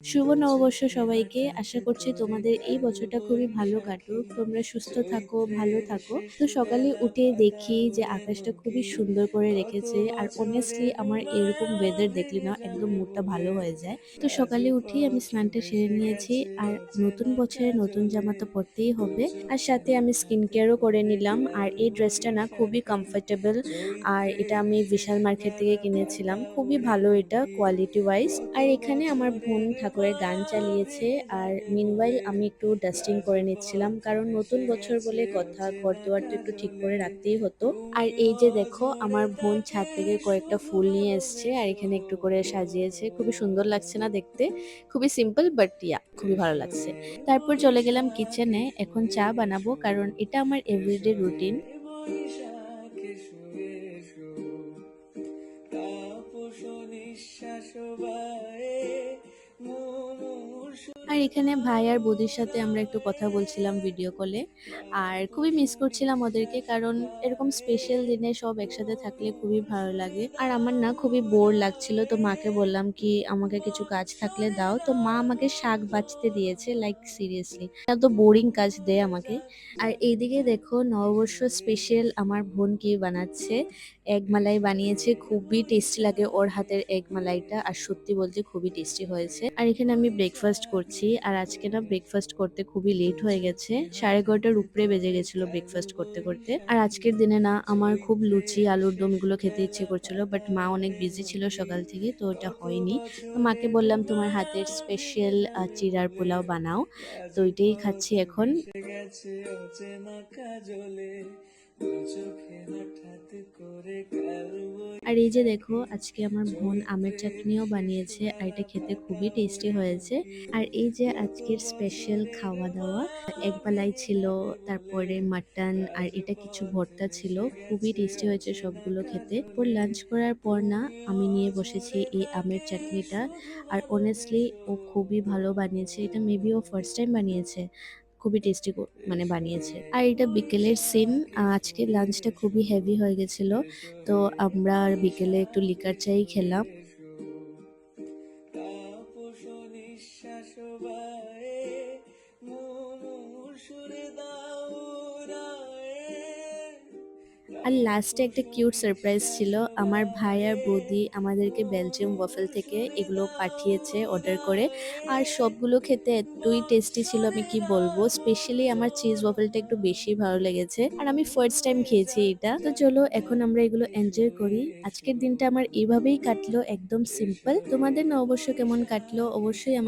শুভ নববর্ষ সবাইকে। আশা করছি তোমাদের এই বছরটা খুবই ভালো কাটুক। তোমরা সুস্থ থাকো, ভালো থাকো। তো সকালে উঠে দেখি যে আকাশটা খুবই সুন্দর করে রেখেছে। আর honestly আমার এরকম ওয়েদার দেখলে না একদম মুডটা ভালো হয়ে যায়। তো সকালে উঠেই আমি স্নানটা সেরে নিয়েছি। আর নতুন বছরে নতুন জামা তো পরতেই হবে। আর সাথে আমি স্কিন কেয়ারও করে নিলাম। আর এই ড্রেসটা না খুবই কমফোর্টেবল। আর এটা আমি বিশাল মার্কেট থেকে কিনেছিলাম। খুবই ভালো এটা কোয়ালিটি ওয়াইজ। আর এখানে আমার বোন ঠাকুরের গান চালিয়েছে। আর মিনওয়াইল আমি একটু ডাস্টিং করে নিচ্ছিলাম, কারণ নতুন বছর বলে কথা, ঘরদোয়ার তো একটু ঠিক করে রাখতেই হতো। আর এই যে দেখো আমার বোন ছাদ থেকে কয়েকটা ফুল নিয়ে এসছে আর এখানে একটু করে সাজিয়েছে। খুবই সুন্দর লাগছে না দেখতে? খুবই সিম্পল বাট খুবই ভালো লাগছে। তারপর চলে গেলাম কিচেনে। এখন চা বানাবো, কারণ এটা আমার এভরিডে রুটিন। বৈশাখে শুয়ে শো তাপস নিঃশ্বাস বায়ে মুমূর্ষু আর এখানে ভাই আর বৌদির সাথে আমরা একটু কথা বলছিলাম ভিডিও কলে। আর খুবই মিস করছিলাম ওদেরকে, কারণ এরকম স্পেশাল দিনে সব একসাথে থাকলে খুবই ভালো লাগে। আর আমার না খুবই বোর লাগছিল, তো মাকে বললাম কি আমাকে কিছু কাজ থাকলে দাও। তো মা আমাকে শাক বাছতে দিয়েছে, লাইক সিরিয়াসলি এত বোরিং কাজ দেয় আমাকে। আর এইদিকে দেখো নববর্ষ স্পেশাল আমার বোন কি বানাচ্ছে। এগ মালাই বানিয়েছে, খুবই টেস্টি লাগে ওর হাতের এগ মালাইটা। আর সত্যি বলতে খুবই টেস্টি হয়েছে। আর এখানে আমি ব্রেকফাস্ট করছি। আর আজকে না ব্রেকফাস্ট করতে খুবই লেট হয়ে গেছে, 11:30টার উপরে বেজে গেছিল ব্রেকফাস্ট করতে করতে। আর আজকের দিনে না আমার খুব লুচি আলুর দম এগুলো খেতে ইচ্ছে করছিল, বাট মা অনেক বিজি ছিল সকাল থেকে, তো ওটা কত হয়নি। তো মাকে বছরের বললাম তোমার হাতের স্পেশাল দায়ে চিড়ার পোলাও বানাও। তো ওইটাই খাচ্ছি রাজপথ এখন। ভেসে গেছে অচেনা কাজলে দু চোখে হঠাৎ করে কাল আর এই যে দেখো বৈশাখী আজকে আমার বোন আমের চৈত্রে চাটনিও বানিয়েছে, আর এটা খেতে খুবই টেস্টি হয়েছে। আর এই যে কত আজকের স্পেশাল বছরের খাওয়া দাওয়া, এক দায়ে মালাই ছিল, বলে তারপরে মাটন, আর এটা কিছু রাজপথ ভর্তা ছিল। ভেসে খুবই গেছে টেস্টি হয়েছে অচেনা সবগুলো খেতে। পর কাজলে লাঞ্চ করার পর না আমি নিয়ে তুমিও বসেছি ঝরে এই আমের থাকে চাটনিটা। আর শুভ্র অনেস্টলি ও খুবই ভালো বানিয়েছে এটা। মেবি ও ফার্স্ট টাইম বানিয়েছে। খুবই টেস্টি মানে এসো বানিয়েছে। হে আর এটা বিকেলের সিন। বৈশাখী আজকে শুয়ে লাঞ্চটা এসো খুবই হেভি হয়ে গেছিল। এসো তো হে আমরা আর বিকেলে একটু লিকার বৈশাখী চাই শুয়ে খেলাম। এসো তাপস নিঃশ্বাস বায়ে মুমূর্ষুর দাউরায়ে আর লাস্টে একটা তাপস কিউট সারপ্রাইজ ছিল। নিঃশ্বাস আমার ভাই আর বায়ে বৌদি আমাদেরকে বেলজিয়াম ওয়াফেল থেকে মুমূর্ষুর এগুলো পাঠিয়েছে অর্ডার করে। আর দাউরায়ে সবগুলো খেতে এতই টেস্টি ছিল, আমি বৎসরে কি বলবো। স্পেশালি আমার চিজ ওয়াফেলটা একটু বেশি ভালো লেগেছে, আর আমি ফার্স্ট টাইম ফুরিয়ে খেয়েছি এটা। তো যাচ্ছে চলো এখন আমরা বৈশাখ এগুলো এসো এনজয় হে করি। এসো আজকের দিনটা আমার এইভাবেই কাটলো, একদম এসো সিম্পল। হে তোমাদের নববর্ষ কেমন কাটলো বৈশাখী অবশ্যই আমাকে